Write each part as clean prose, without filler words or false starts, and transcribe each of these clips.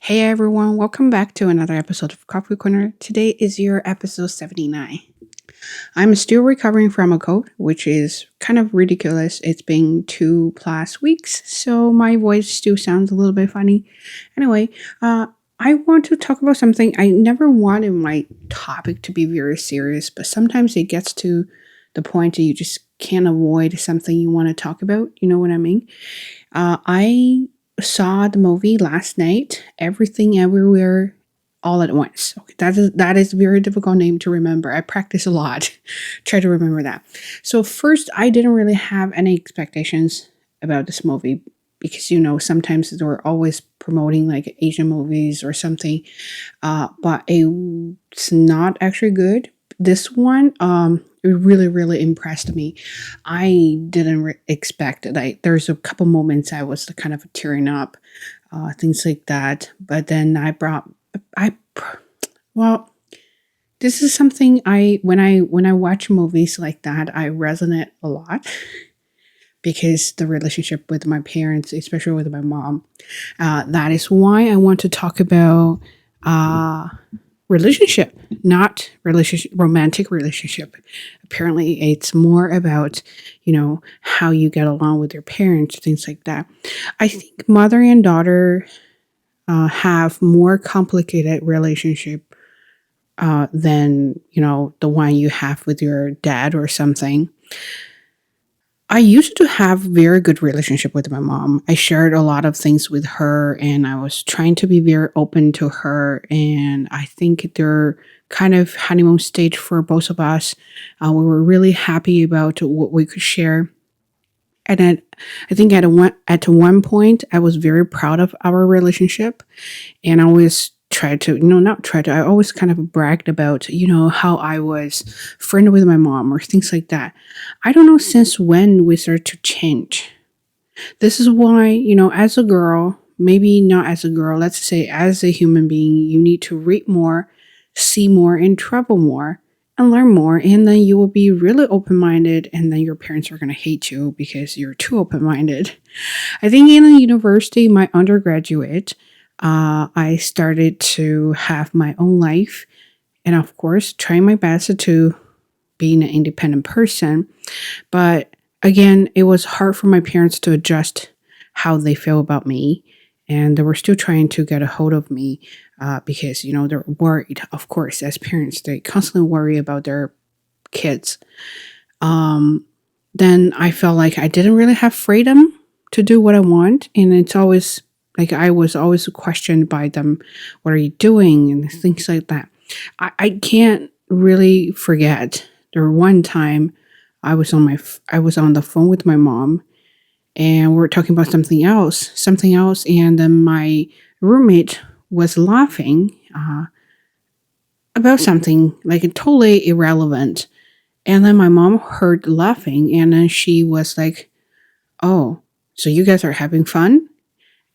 Hey everyone, welcome back to another episode of Coffee Corner. Today is your episode 79. I'm still recovering from a cold, which is kind of ridiculous. It's been 2+ weeks, so my voice still sounds a little bit funny. Anyway, I want to talk about something. I never wanted my topic to be very serious, but sometimes it gets to the point that you just can't avoid something you want to talk about. You know what I mean? I saw the movie last night, Everything Everywhere All at Once. Okay, that is a very difficult name to remember. I practice a lot. Try to remember that. So first, I didn't really have any expectations about this movie because sometimes they're always promoting like Asian movies or something, but it's not actually good. This one, it really really impressed me. I didn't expect it. There's a couple moments I was kind of tearing up, things like that. But then I well, this is something when I watch movies like that, I resonate a lot because the relationship with my parents, especially with my mom, that is why I want to talk about uh, relationship, not relationship, romantic relationship. Apparently, it's more about how you get along with your parents, things like that. I think mother and daughter have more complicated relationship than the one you have with your dad or something. I used to have very good relationship with my mom. I shared a lot of things with her and I was trying to be very open to her, and I think they're kind of honeymoon stage for both of us. We were really happy about what we could share. And then I think at one point I was very proud of our relationship, and I always tried to, not try to, I always kind of bragged about, how I was friendly with my mom or things like that. I don't know since when we started to change. This is why, as a girl, maybe not as a girl, let's say as a human being, you need to read more, see more, and travel more and learn more. And then you will be really open minded, and then your parents are going to hate you because you're too open minded. I think in the university, my undergraduate, I started to have my own life, and of course, trying my best to be an independent person. But again, it was hard for my parents to adjust how they feel about me, and they were still trying to get a hold of me because they're worried. Of course, as parents, they constantly worry about their kids. Um, then I felt like I didn't really have freedom to do what I want. And it's always like I was always questioned by them, what are you doing? And things like that. I can't really forget there one time I was on the phone with my mom and we were talking about something else, and then my roommate was laughing about something like totally irrelevant. And then my mom heard laughing, and then she was like, "Oh, so you guys are having fun?"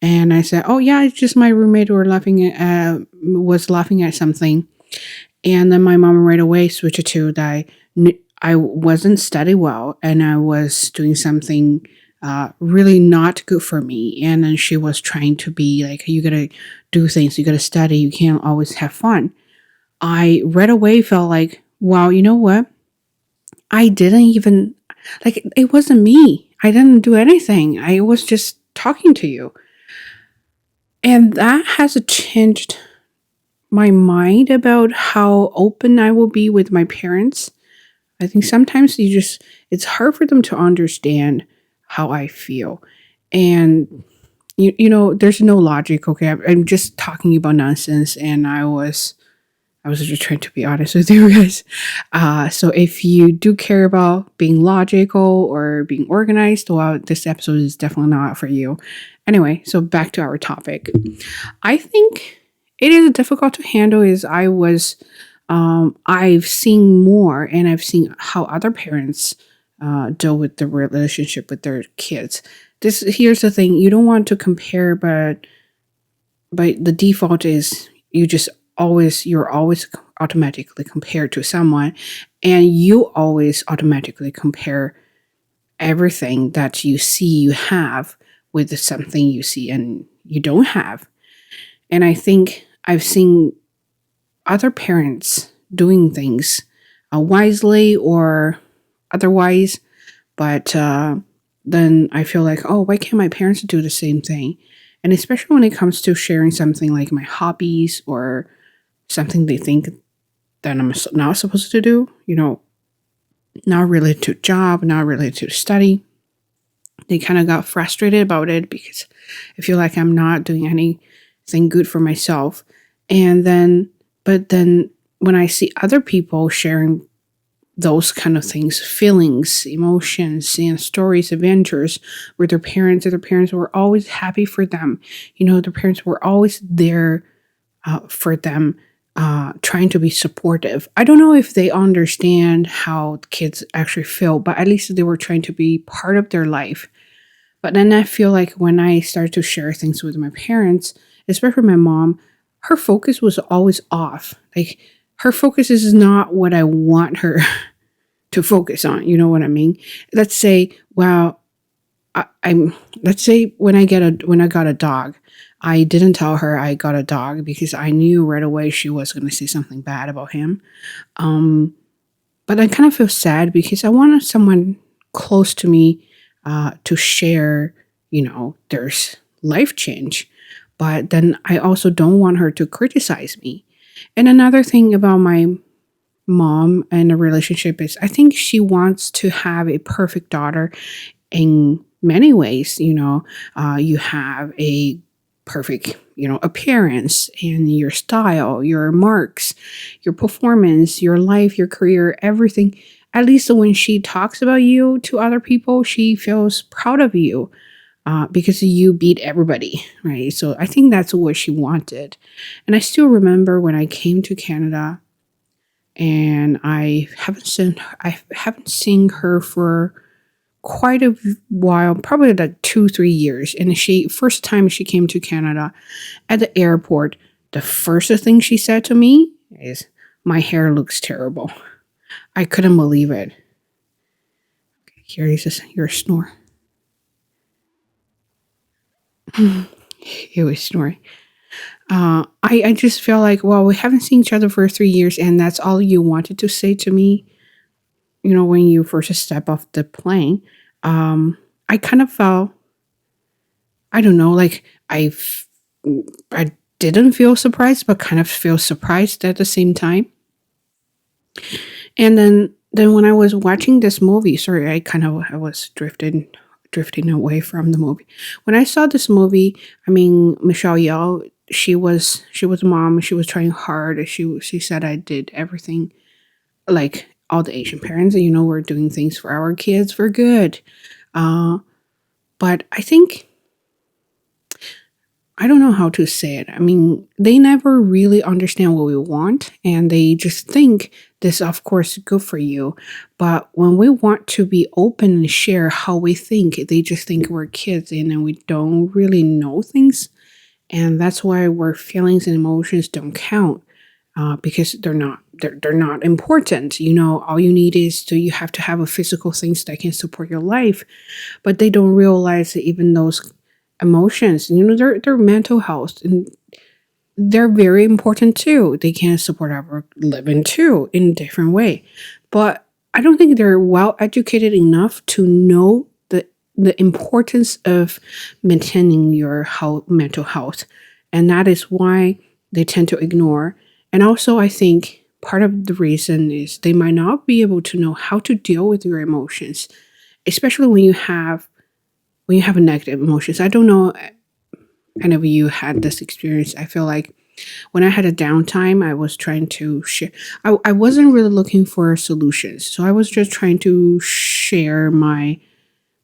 And I said, "Oh yeah, it's just my roommate was laughing at something." And then my mom right away switched it to that I wasn't studying well and I was doing something really not good for me. And then she was trying to be like, "You gotta do things, you gotta study, you can't always have fun." I right away felt like, wow, you know what? I didn't even, like, it wasn't me. I didn't do anything. I was just talking to you. And that has changed my mind about how open I will be with my parents. I think sometimes it's hard for them to understand how I feel. And, there's no logic. Okay. I'm just talking about nonsense. And I was just trying to be honest with you guys. So if you do care about being logical or being organized, well, this episode is definitely not for you. Anyway, so back to our topic. I think it is difficult to handle. I've seen more, and I've seen how other parents deal with the relationship with their kids. Here's the thing: you don't want to compare, but the default is you're always automatically compared to someone, and you always automatically compare everything that you see you have with something you see and you don't have. And I think I've seen other parents doing things wisely or otherwise, but then I feel like, oh, why can't my parents do the same thing? And especially when it comes to sharing something like my hobbies or something they think that I'm not supposed to do, not related to job, not related to study. They kind of got frustrated about it because I feel like I'm not doing anything good for myself. And then, but then when I see other people sharing those kind of things, feelings, emotions, and stories, adventures with their parents were always happy for them. Their parents were always there for them, trying to be supportive. I don't know if they understand how kids actually feel, but at least they were trying to be part of their life. But then I feel like when I started to share things with my parents, especially my mom, her focus was always off. Like her focus is not what I want her to focus on. You know what I mean? Let's say, well, let's say when I got a dog, I didn't tell her I got a dog because I knew right away she was going to say something bad about him. Um, but I kind of feel sad because I wanted someone close to me to share, there's life change. But then I also don't want her to criticize me. And another thing about my mom and a relationship is I think she wants to have a perfect daughter in many ways. You have a perfect, appearance and your style, your marks, your performance, your life, your career, everything. At least when she talks about you to other people, she feels proud of you because you beat everybody, right? So I think that's what she wanted. And I still remember when I came to Canada and I haven't seen her for quite a while, probably like 2-3 years. And she first time she came to Canada at the airport, the first thing she said to me is, "My hair looks terrible." I couldn't believe it. Here is your snore. He was snoring. I just feel like, well, we haven't seen each other for 3 years, and that's all you wanted to say to me. When you first step off the plane. I kind of felt, I don't know, like I didn't feel surprised, but kind of feel surprised at the same time. And then when I was watching this movie, sorry, I was drifting away from the movie. When I saw this movie, I mean Michelle Yeoh, she was a mom. She was trying hard. She said I did everything like all the Asian parents. We're doing things for our kids for good. Uh, but I think I don't know how to say it. I mean, they never really understand what we want, and they just think this, of course, is good for you. But when we want to be open and share how we think, they just think we're kids and then we don't really know things. And that's why our feelings and emotions don't count because they're not important. All you need is you have to have a physical things that can support your life, but they don't realize that even those emotions, their mental health, and they're very important too. They can support our living too in a different way. But I don't think they're well educated enough to know the importance of maintaining your mental health. And that is why they tend to ignore. And also, I think part of the reason is they might not be able to know how to deal with your emotions, especially when you have a negative emotions. I don't know any of you had this experience. I feel like when I had a downtime, I was trying to share. I wasn't really looking for solutions. So I was just trying to share my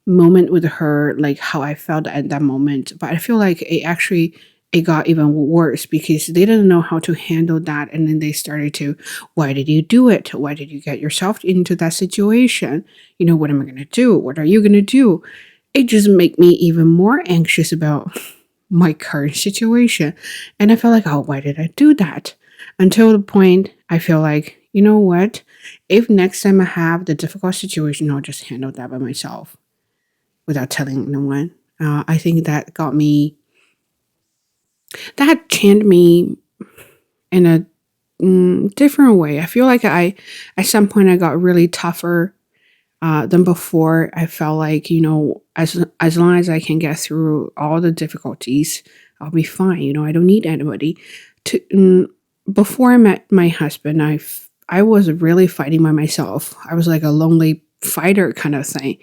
moment with her, like how I felt at that moment. But I feel like it got even worse because they didn't know how to handle that. And then they started to, why did you do it? Why did you get yourself into that situation? What am I going to do? What are you going to do? It just made me even more anxious about my current situation. And I felt like, oh, why did I do that? Until the point I feel like, you know what? If next time I have the difficult situation, I'll just handle that by myself without telling anyone. I think that got me that changed me in a different way. I feel like at some point I got really tougher than before. I felt like, as long as I can get through all the difficulties, I'll be fine. I don't need anybody. To Before I met my husband, I was really fighting by myself. I was like a lonely fighter kind of thing.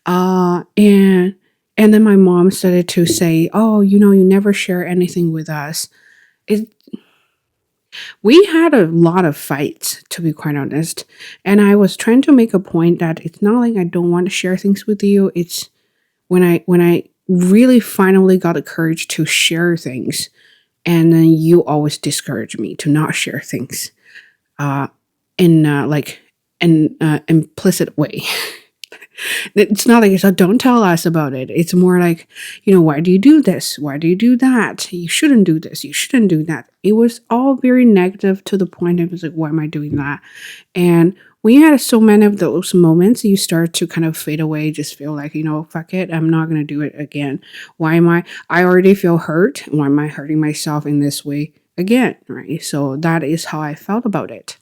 And then my mom started to say, "Oh, you never share anything with us." It We had a lot of fights, to be quite honest. And I was trying to make a point that it's not like I don't want to share things with you. It's when I really finally got the courage to share things, and then you always discourage me to not share things, uh, in like an implicit way. It's not like it's a don't tell us about it. It's more like, why do you do this? Why do you do that? You shouldn't do this. You shouldn't do that. It was all very negative to the point I was like, why am I doing that? And when you had so many of those moments, you start to kind of fade away, just feel like, fuck it. I'm not going to do it again. I already feel hurt. Why am I hurting myself in this way again? Right. So that is how I felt about it.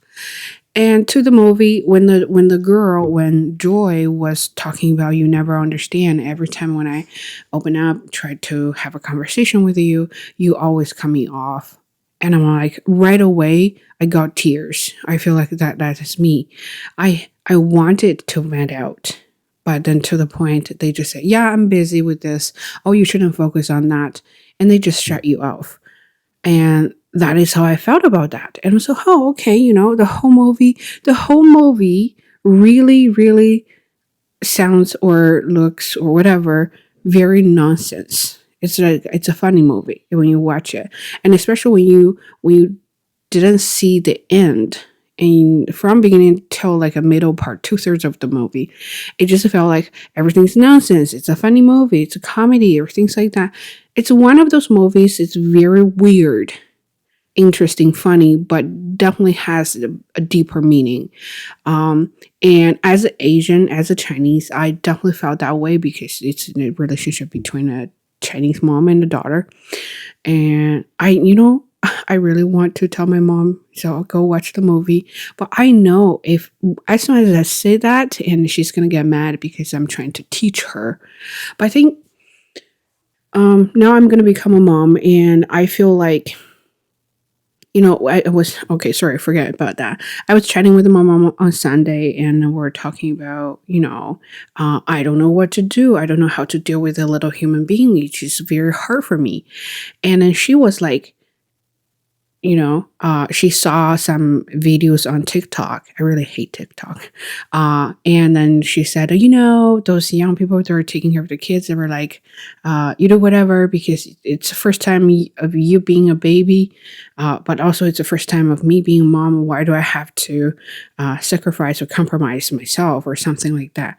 And to the movie, when Joy was talking about you never understand, every time when I open up, try to have a conversation with you, you always cut me off. And I'm like, right away, I got tears. I feel like that is me. I wanted to vent out. But then to the point, they just say, yeah, I'm busy with this. Oh, you shouldn't focus on that. And they just shut you off. And that is how I felt about that. And so, oh, okay, the whole movie really, really sounds or looks or whatever very nonsense. It's a funny movie when you watch it, and especially when you didn't see the end. And from beginning till like a middle part, 2/3 of the movie, it just felt like everything's nonsense. It's a funny movie. It's a comedy or things like that. It's one of those movies. It's very weird, interesting, funny, but definitely has a deeper meaning. And as an Asian, as a Chinese, I definitely felt that way because it's a relationship between a Chinese mom and a daughter. And I really want to tell my mom, so I'll go watch the movie. But I know if as soon as I say that, and she's gonna get mad because I'm trying to teach her. But I think now I'm gonna become a mom, and I feel like I was okay. Sorry, forget about that. I was chatting with my mom on Sunday, and we're talking about, I don't know what to do. I don't know how to deal with a little human being. Which is very hard for me. And then she was like, she saw some videos on TikTok. I really hate TikTok. And then she said, those young people that are taking care of the kids, they were like, whatever, because it's the first time of you being a baby, but also it's the first time of me being a mom. Why do I have to sacrifice or compromise myself or something like that?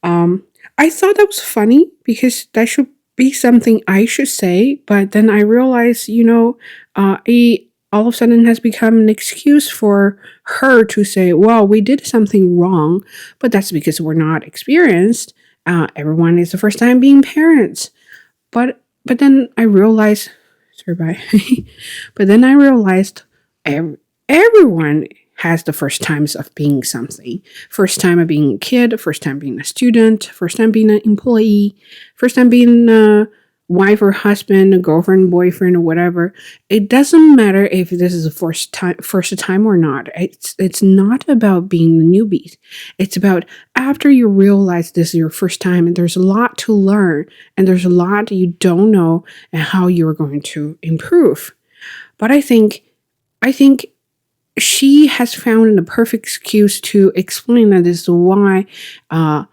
I thought that was funny because that should be something I should say, but then I realized, it all of a sudden has become an excuse for her to say, well, we did something wrong, but that's because we're not experienced. Everyone is the first time being parents. But then I realized, sorry, bye. But then I realized everyone has the first times of being something. First time of being a kid, first time being a student, first time being an employee, first time being a wife or husband, a girlfriend, boyfriend, or whatever. It doesn't matter if this is the first time or not. It's not about being the newbie. It's about after you realize this is your first time, and there's a lot to learn, and there's a lot you don't know, and how you're going to improve. But I think she has found the perfect excuse to explain that this is why I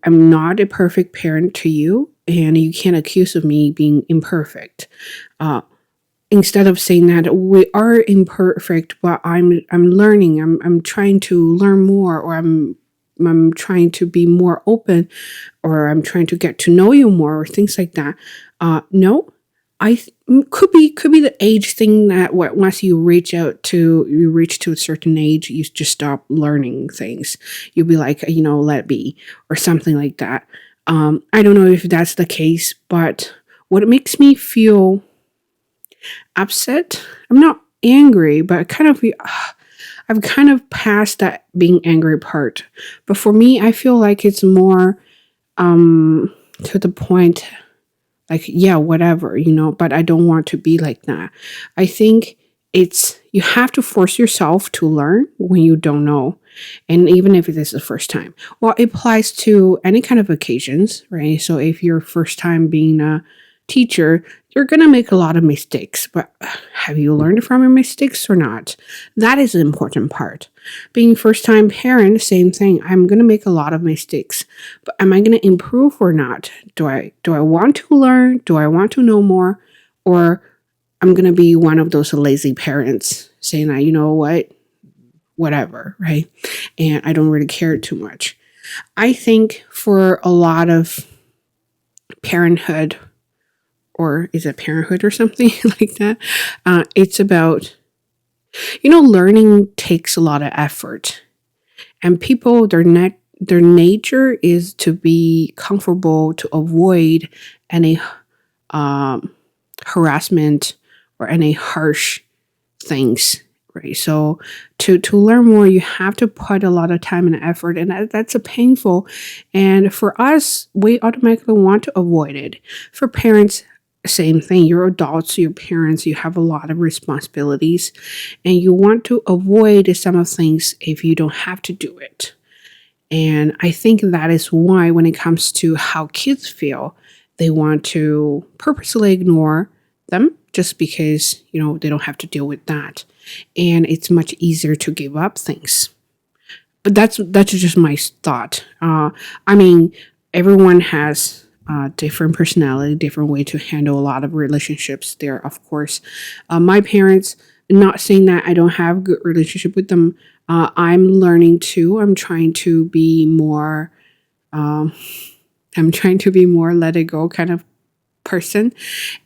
am not a perfect parent to you, and you can't accuse of me being imperfect. Instead of saying that we are imperfect, but I'm learning. I'm trying to learn more, or I'm trying to be more open, or I'm trying to get to know you more, or things like that. No, could be the age thing that once you reach to a certain age, you just stop learning things. You'll be like, let it be, or something like that. I don't know if that's the case, but what makes me feel upset. I'm not angry, but I've kind of passed that being angry part. But for me, I feel like it's more to the point, like, yeah, whatever, but I don't want to be like that. I think you have to force yourself to learn when you don't know. And even if it is the first time, well, it applies to any kind of occasions, right? So if you're first time being a teacher, you're going to make a lot of mistakes, but have you learned from your mistakes or not? That is the important part. Being first time parent, same thing. I'm going to make a lot of mistakes, but am I going to improve or not? Do I want to learn? Do I want to know more? Or I'm going to be one of those lazy parents saying that, you know what, whatever, right? And I don't really care too much. I think for a lot of parenthood, or is it parenthood or something like that? It's about, learning takes a lot of effort, and people, their nature is to be comfortable, to avoid any harassment or any harsh things, right? So to learn more, you have to put a lot of time and effort, and that's a painful. And for us, we automatically want to avoid it. For parents, same thing. You're adults, you're parents, you have a lot of responsibilities, and you want to avoid some of things if you don't have to do it. And I think that is why when it comes to how kids feel, they want to purposely ignore them just because, they don't have to deal with that. And it's much easier to give up things. But that's just my thought. I mean, everyone has different personality, different way to handle a lot of relationships there, of course. My parents, not saying that I don't have a good relationship with them. I'm learning too. I'm trying to be more let it go kind of person.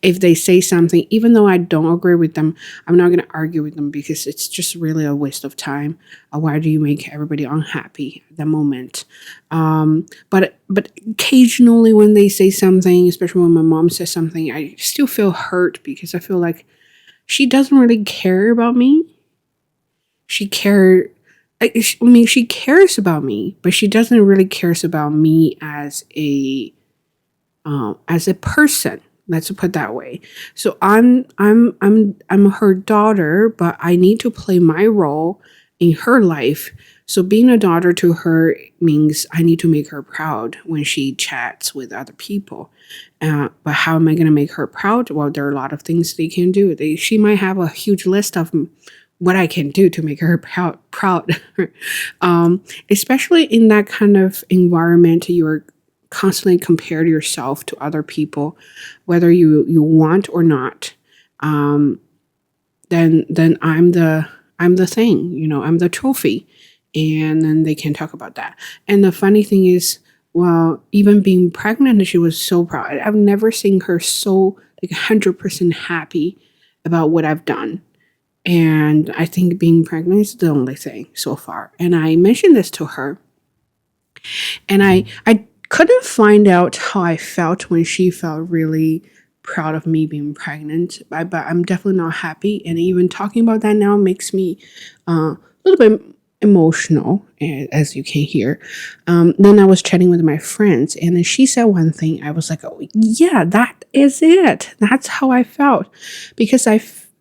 If they say something, even though I don't agree with them, I'm not going to argue with them because it's just really a waste of time. Why do you make everybody unhappy at the moment? But occasionally when they say something, especially when my mom says something, I still feel hurt because I feel like she doesn't really care about me. She cares about me, but she doesn't really cares about me as a person. Let's put it that way. So I'm her daughter, but I need to play my role in her life. So being a daughter to her means I need to make her proud when she chats with other people. But how am I going to make her proud? Well, there are a lot of things they can do. She might have a huge list of what I can do to make her proud. Especially in that kind of environment, you're constantly compare yourself to other people, whether you want or not. Then I'm the thing, I'm the trophy, and then they can talk about that. And the funny thing is, well, even being pregnant, she was so proud. I've never seen her so 100% happy about what I've done. And I think being pregnant is the only thing so far. And I mentioned this to her, and I couldn't find out how I felt when she felt really proud of me being pregnant, but I'm definitely not happy. And even talking about that now makes me a little bit emotional, as you can hear. Then I was chatting with my friends, and then she said one thing. I was like, oh, yeah, that is it. That's how I felt. Because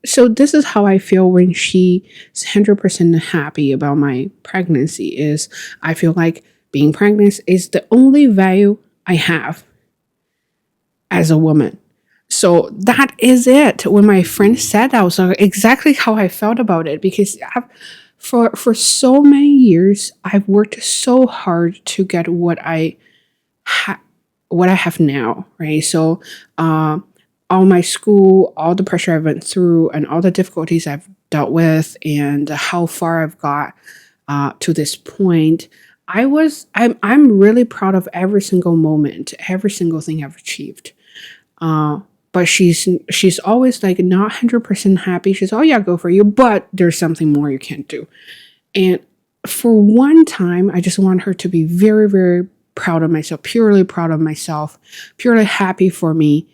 so this is how I feel when she's 100% happy about my pregnancy is I feel like being pregnant is the only value I have as a woman. So that is it. When my friend said that, was exactly how I felt about it, because for so many years, I've worked so hard to get what I have now, right? So all my school, all the pressure I went through, and all the difficulties I've dealt with, and how far I've got to this point, I'm really proud of every single moment, every single thing I've achieved. But she's always not 100% happy. She's, oh yeah, go for you, but there's something more you can't do. And for one time, I just want her to be very, very proud of myself, purely proud of myself, purely happy for me.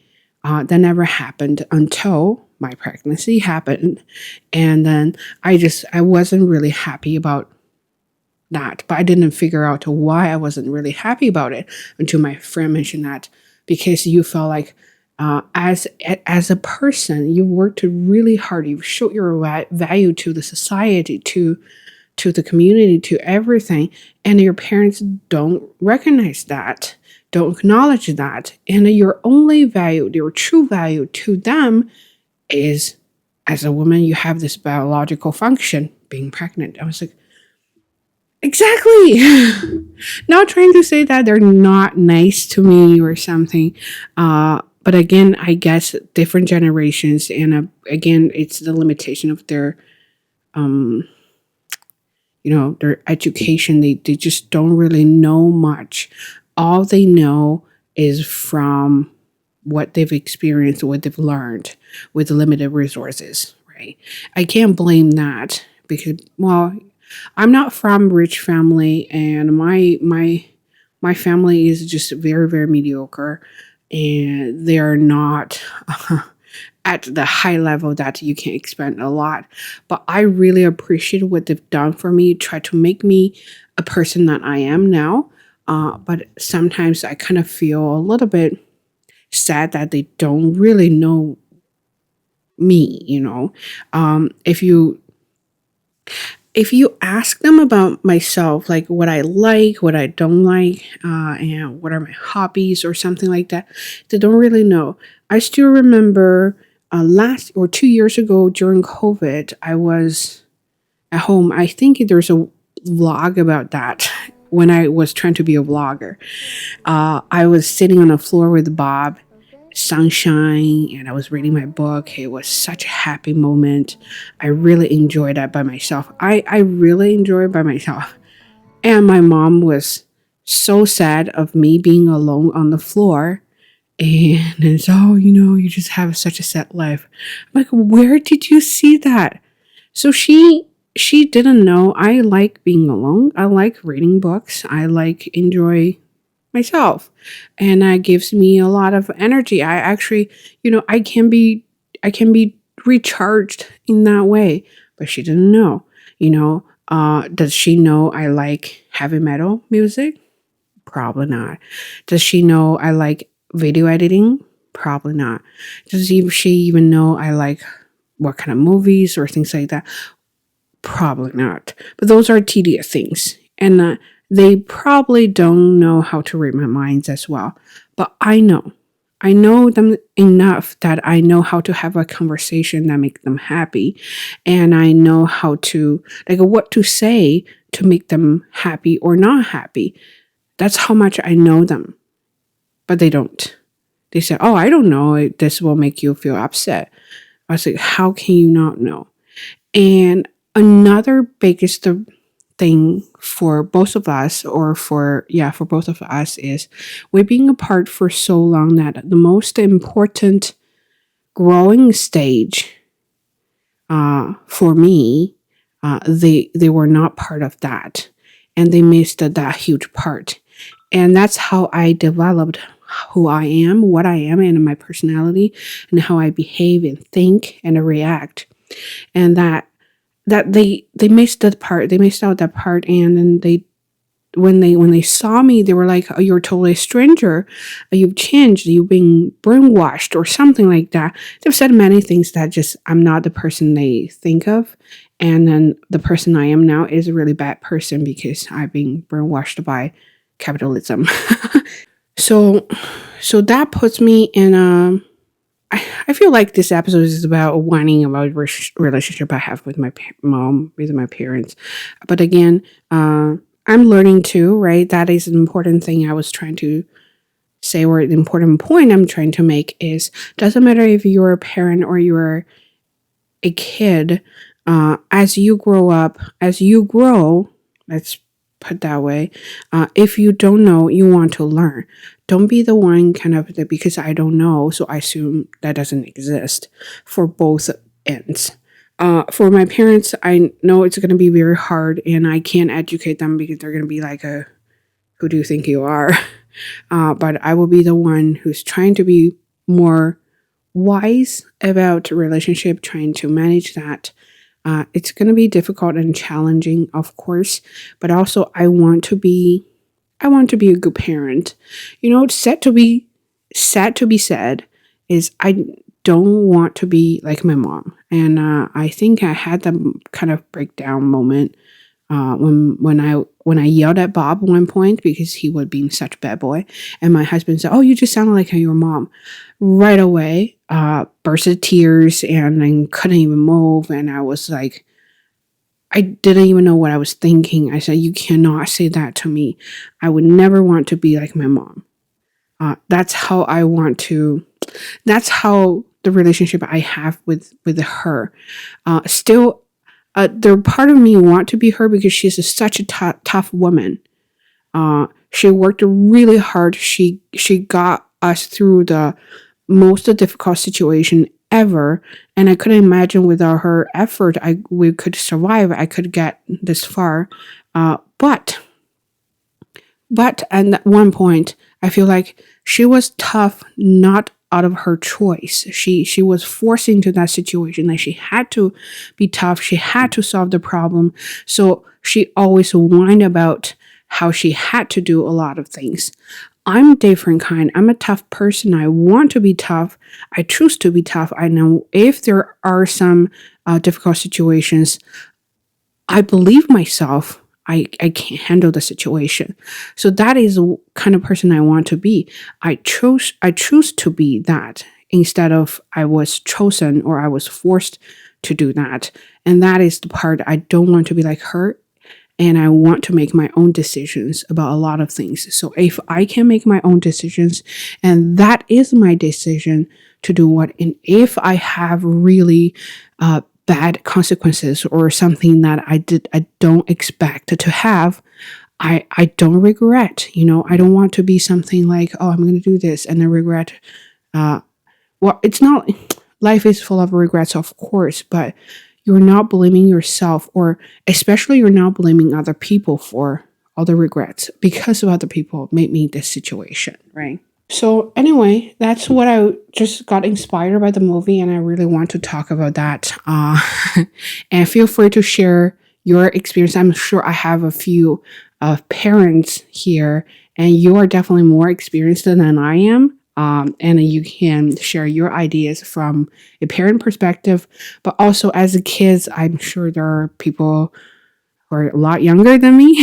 That never happened until my pregnancy happened. And then I wasn't really happy about that, but I didn't figure out why I wasn't really happy about it until my friend mentioned that, because you felt like as a person, you worked really hard. You showed your value to the society, to the community, to everything, and your parents don't recognize that, don't acknowledge that, and your only value, your true value to them is, as a woman, you have this biological function, being pregnant. I was like, exactly. Not trying to say that they're not nice to me or something. But again, I guess different generations, and again, it's the limitation of their, um, their education. They just don't really know much. All they know is from what they've experienced, what they've learned with limited resources, right? I can't blame that because, well, I'm not from rich family, and my family is just very, very mediocre, and they are not at the high level that you can expect a lot. But I really appreciate what they've done for me, try to make me a person that I am now. But sometimes I kind of feel a little bit sad that they don't really know me. If you ask them about myself, like what I like, what I don't like, and what are my hobbies or something like that, they don't really know. I still remember last or 2 years ago during COVID, I was at home. I think there's a vlog about that when I was trying to be a vlogger. I was sitting on the floor with Bob, sunshine, and I was reading my book. It was such a happy moment. I really enjoyed that by myself. I really enjoyed by myself. And my mom was so sad of me being alone on the floor. And it's, oh, you just have such a sad life. I'm like, where did you see that? So she didn't know I like being alone. I like reading books. I like enjoy myself, and that gives me a lot of energy. I actually, I can be recharged in that way. But she didn't know. Does she know I like heavy metal music? Probably not. Does she know I like video editing? Probably not. She even know I like what kind of movies or things like that? Probably not. But those are tedious things. And they probably don't know how to read my minds as well. But I know. I know them enough that I know how to have a conversation that makes them happy. And I know how to, like, what to say to make them happy or not happy. That's how much I know them. But they don't. They say, oh, I don't know. This will make you feel upset. I was like, how can you not know? And another biggest thing for both of us, or for both of us, is we're being apart for so long that the most important growing stage for me, they were not part of that, and they missed that huge part. And that's how I developed who I am, what I am, and my personality, and how I behave and think and react. And that they missed that part. They missed out that part, and then when they saw me, they were like, "Oh, you're totally a stranger. You've changed. You've been brainwashed, or something like that." They've said many things that just I'm not the person they think of, and then the person I am now is a really bad person because I've been brainwashed by capitalism. So that puts me in a. I feel like this episode is about whining about relationship I have with my mom, with my parents. But again, I'm learning too, right? That is an important thing I was trying to say, or the important point I'm trying to make is, doesn't matter if you're a parent or you're a kid, as you grow up, let's put that way, if you don't know, you want to learn. Don't be the one kind of because I don't know, so I assume that doesn't exist for both ends. For my parents, I know it's going to be very hard, and I can't educate them because they're going to be like, who do you think you are? But I will be the one who's trying to be more wise about a relationship, trying to manage that. It's going to be difficult and challenging, of course, but also I want to be a good parent. It's sad to be said is I don't want to be like my mom. And I think I had that kind of breakdown moment when I yelled at Bob at one point because he was being such a bad boy, and my husband said, "Oh, you just sounded like your mom." Right away, burst of tears, and I couldn't even move, and I was like, I didn't even know what I was thinking. I said, "You cannot say that to me. I would never want to be like my mom." That's how I want to. That's how the relationship I have with her. Still, the part of me want to be her because she's such a tough woman. She worked really hard. She got us through the most difficult situation ever, and I couldn't imagine without her effort we could survive. I could get this far, but at one point I feel like she was tough, not out of her choice. She was forced into that situation. Like she had to be tough. She had to solve the problem. So she always whined about how she had to do a lot of things. I'm a different kind. I'm a tough person. I want to be tough. I choose to be tough. I know if there are some difficult situations, I believe myself. I can't handle the situation. So that is the kind of person I want to be. I choose to be that instead of I was chosen or I was forced to do that. And that is the part I don't want to be like her, and I want to make my own decisions about a lot of things. So if I can make my own decisions, and that is my decision to do what, and if I have really bad consequences or something that I don't expect to have, I don't regret. I don't want to be something like, oh, I'm going to do this and I regret. Well, it's not. Life is full of regrets, of course, but you're not blaming yourself, or especially you're not blaming other people for all the regrets because of other people made me this situation, right? So anyway, that's what I just got inspired by the movie, and I really want to talk about that. And feel free to share your experience. I'm sure I have a few parents here, and you are definitely more experienced than I am. And you can share your ideas from a parent perspective, but also as a kids, I'm sure there are people who are a lot younger than me.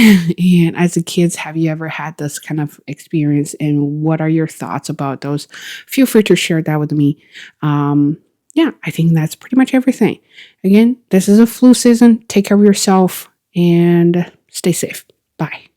And as a kids, have you ever had this kind of experience? And what are your thoughts about those? Feel free to share that with me. Yeah, I think that's pretty much everything. Again, this is a flu season. Take care of yourself and stay safe. Bye.